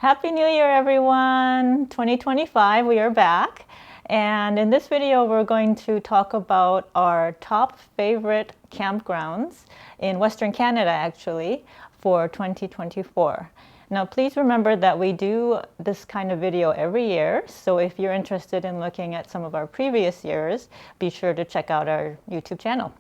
Happy New Year, everyone! 2025, we are back. And in this video, we're going to talk about our top favorite campgrounds in Western Canada, actually, for 2024. Now, please remember that we do this kind of video every year. So if you're interested in looking at some of our previous years, be sure to check out our YouTube channel.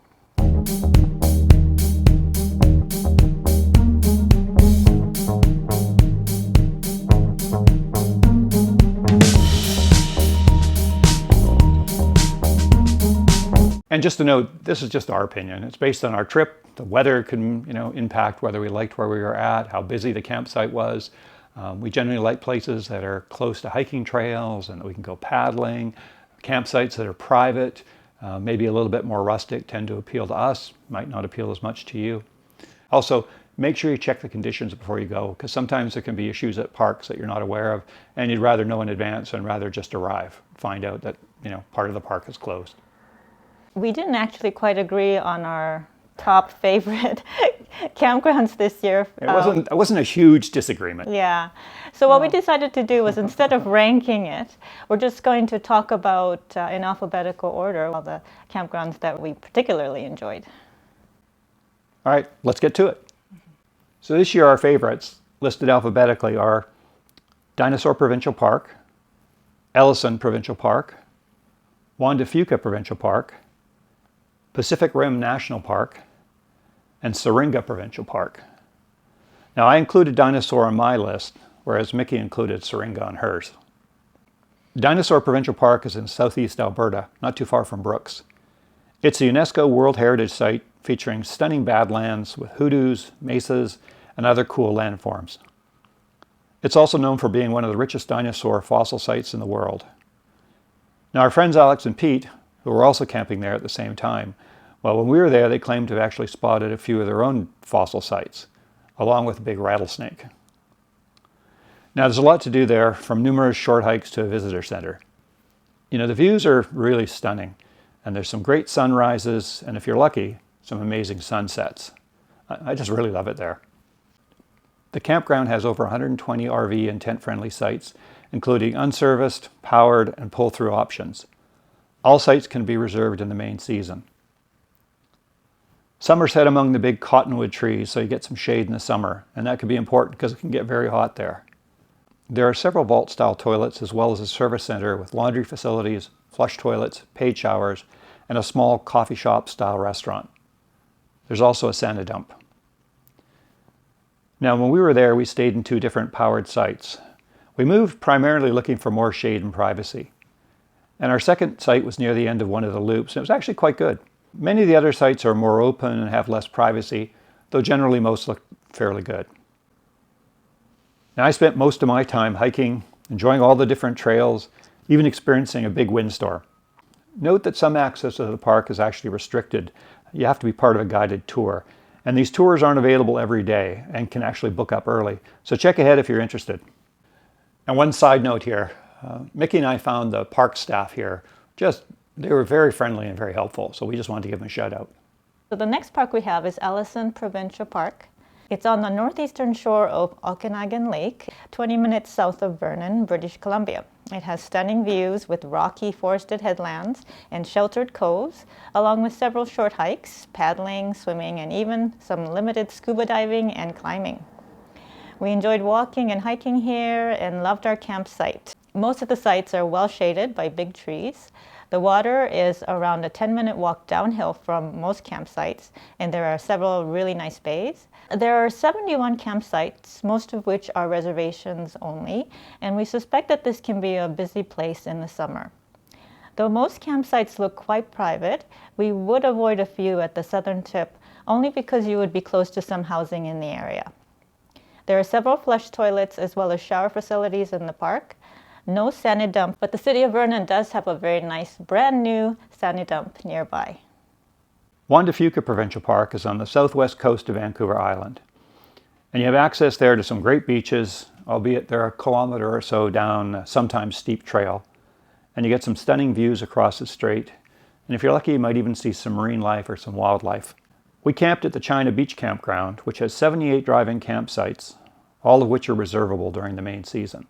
And just to note, this is just our opinion. It's based on our trip. The weather can, impact whether we liked where we were at, how busy the campsite was. We generally like places that are close to hiking trails and that we can go paddling. Campsites that are private, maybe a little bit more rustic, tend to appeal to us, might not appeal as much to you. Also, make sure you check the conditions before you go, because sometimes there can be issues at parks that you're not aware of, and you'd rather know in advance and rather just arrive, find out that, part of the park is closed. We didn't actually quite agree on our top favorite campgrounds this year. It wasn't a huge disagreement. Yeah. So what we decided to do was, instead of ranking it, we're just going to talk about, in alphabetical order, all the campgrounds that we particularly enjoyed. All right, let's get to it. So this year our favorites, listed alphabetically, are Dinosaur Provincial Park, Ellison Provincial Park, Juan Fuca Provincial Park, Pacific Rim National Park, and Syringa Provincial Park. Now, I included Dinosaur on my list, whereas Mickey included Syringa on hers. Dinosaur Provincial Park is in southeast Alberta, not too far from Brooks. It's a UNESCO World Heritage Site featuring stunning badlands with hoodoos, mesas, and other cool landforms. It's also known for being one of the richest dinosaur fossil sites in the world. Now, our friends Alex and Pete, who were also camping there at the same time, well, when we were there, they claimed to have actually spotted a few of their own fossil sites, along with a big rattlesnake. Now, there's a lot to do there, from numerous short hikes to a visitor center. The views are really stunning, and there's some great sunrises, and if you're lucky, some amazing sunsets. I just really love it there. The campground has over 120 RV and tent-friendly sites, including unserviced, powered, and pull-through options. All sites can be reserved in the main season. Some are set among the big cottonwood trees, so you get some shade in the summer, and that can be important because it can get very hot there. There are several vault-style toilets, as well as a service center with laundry facilities, flush toilets, paid showers, and a small coffee shop-style restaurant. There's also a Santa dump. Now, when we were there, we stayed in two different powered sites. We moved primarily looking for more shade and privacy. And our second site was near the end of one of the loops, and it was actually quite good. Many of the other sites are more open and have less privacy, though generally most look fairly good. Now, I spent most of my time hiking, enjoying all the different trails, even experiencing a big windstorm. Note that some access to the park is actually restricted. You have to be part of a guided tour, and these tours aren't available every day and can actually book up early, so check ahead if you're interested. And one side note here, Mickey and I found the park staff here, they were very friendly and very helpful, so we just wanted to give them a shout out. So the next park we have is Ellison Provincial Park. It's on the northeastern shore of Okanagan Lake, 20 minutes south of Vernon, British Columbia. It has stunning views with rocky forested headlands and sheltered coves, along with several short hikes, paddling, swimming, and even some limited scuba diving and climbing. We enjoyed walking and hiking here and loved our campsite. Most of the sites are well shaded by big trees. The water is around a 10-minute walk downhill from most campsites, and there are several really nice bays. There are 71 campsites, most of which are reservations only, and we suspect that this can be a busy place in the summer. Though most campsites look quite private, we would avoid a few at the southern tip, only because you would be close to some housing in the area. There are several flush toilets as well as shower facilities in the park. No Santa dump, but the city of Vernon does have a very nice brand new Santa dump nearby. Juan Fuca Provincial Park is on the southwest coast of Vancouver Island. And you have access there to some great beaches, albeit they're a kilometer or so down a sometimes steep trail. And you get some stunning views across the strait. And if you're lucky, you might even see some marine life or some wildlife. We camped at the China Beach Campground, which has 78 drive-in campsites, all of which are reservable during the main season.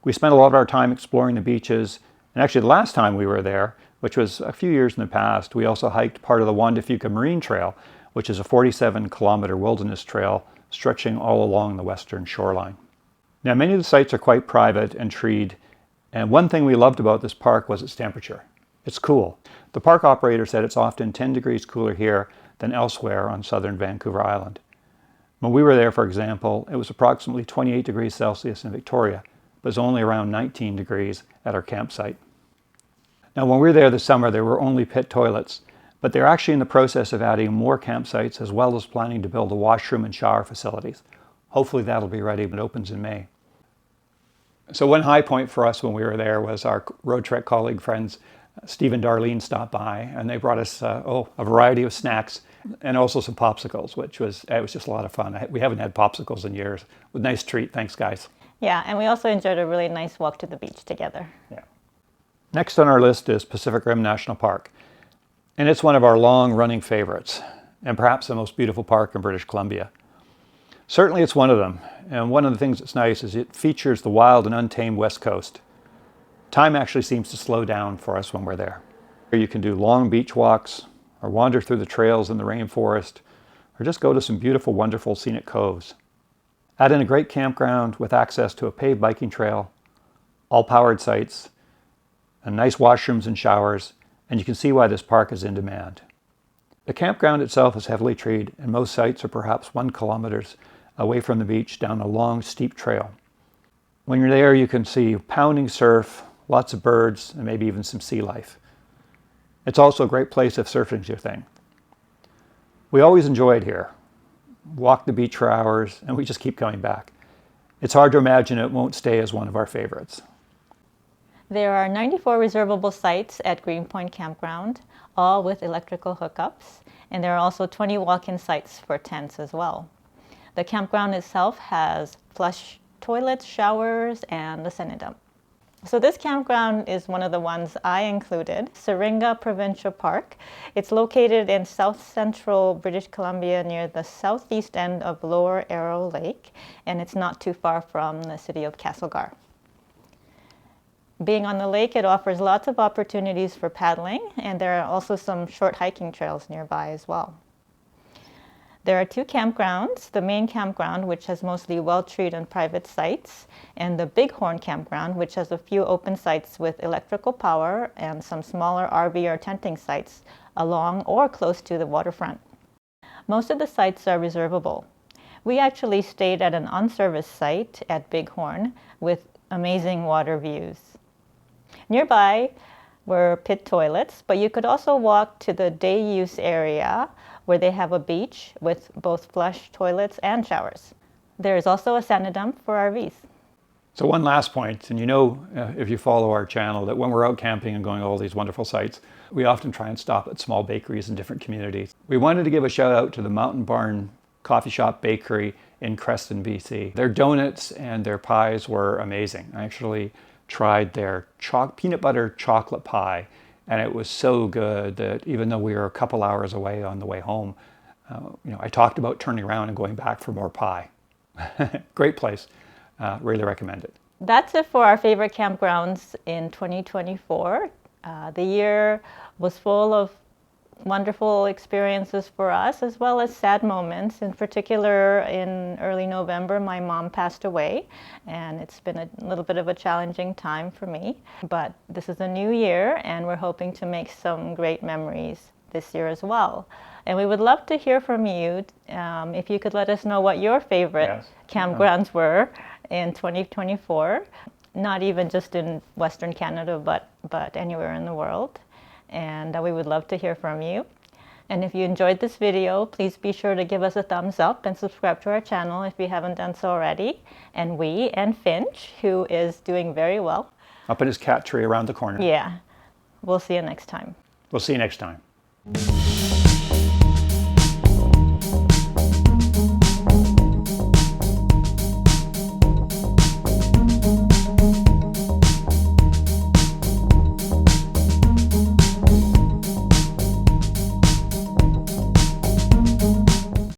We spent a lot of our time exploring the beaches, and actually the last time we were there, which was a few years in the past, we also hiked part of the Juan de Fuca Marine Trail, which is a 47-kilometer wilderness trail stretching all along the western shoreline. Now, many of the sites are quite private and treed, and one thing we loved about this park was its temperature. It's cool. The park operator said it's often 10 degrees cooler here than elsewhere on southern Vancouver Island. When we were there, for example, it was approximately 28 degrees Celsius in Victoria, but it was only around 19 degrees at our campsite. Now, when we were there this summer, there were only pit toilets, but they're actually in the process of adding more campsites as well as planning to build a washroom and shower facilities. Hopefully that'll be ready when it opens in May. So one high point for us when we were there was our Roadtrek colleague friends, Steve and Darlene, stopped by, and they brought us a variety of snacks and also some popsicles, which was just a lot of fun. We haven't had popsicles in years. It was a nice treat. Thanks, guys. Yeah, and we also enjoyed a really nice walk to the beach together. Yeah. Next on our list is Pacific Rim National Park. And it's one of our long-running favorites, and perhaps the most beautiful park in British Columbia. Certainly it's one of them, and one of the things that's nice is it features the wild and untamed West Coast. Time actually seems to slow down for us when we're there. You can do long beach walks, or wander through the trails in the rainforest, or just go to some beautiful, wonderful scenic coves. Add in a great campground with access to a paved biking trail, all powered sites, and nice washrooms and showers, and you can see why this park is in demand. The campground itself is heavily treed, and most sites are perhaps 1 kilometer away from the beach down a long, steep trail. When you're there, you can see pounding surf, lots of birds, and maybe even some sea life. It's also a great place if surfing's your thing. We always enjoy it here. Walk the beach for hours, and we just keep coming back. It's hard to imagine it won't stay as one of our favorites. There are 94 reservable sites at Greenpoint Campground, all with electrical hookups, and there are also 20 walk-in sites for tents as well. The campground itself has flush toilets, showers, and a sani dump. So this campground is one of the ones I included, Syringa Provincial Park. It's located in south-central British Columbia near the southeast end of Lower Arrow Lake, and it's not too far from the city of Castlegar. Being on the lake, it offers lots of opportunities for paddling, and there are also some short hiking trails nearby as well. There are 2 campgrounds, the main campground, which has mostly well-treed and private sites, and the Bighorn campground, which has a few open sites with electrical power and some smaller RV or tenting sites along or close to the waterfront. Most of the sites are reservable. We actually stayed at an unserviced site at Bighorn with amazing water views. Nearby were pit toilets, but you could also walk to the day use area where they have a beach with both flush toilets and showers. There is also a sani dump for RVs. So one last point, and you know if you follow our channel that when we're out camping and going to all these wonderful sites, we often try and stop at small bakeries in different communities. We wanted to give a shout out to the Mountain Barn Coffee Shop Bakery in Creston, BC. Their donuts and their pies were amazing. I actually tried their peanut butter chocolate pie, and it was so good that even though we were a couple hours away on the way home, I talked about turning around and going back for more pie. Great place. Really recommend it. That's it for our favorite campgrounds in 2024. The year was full of wonderful experiences for us, as well as sad moments. In particular, in early November, my mom passed away, and it's been a little bit of a challenging time for me. But this is a new year, and we're hoping to make some great memories this year as well. And we would love to hear from you if you could let us know what your favorite campgrounds were in 2024, not even just in Western Canada, but anywhere in the world. And we would love to hear from you. And if you enjoyed this video, please be sure to give us a thumbs up and subscribe to our channel if you haven't done so already. And Finch, who is doing very well. Up in his cat tree around the corner. Yeah. We'll see you next time. We'll see you next time.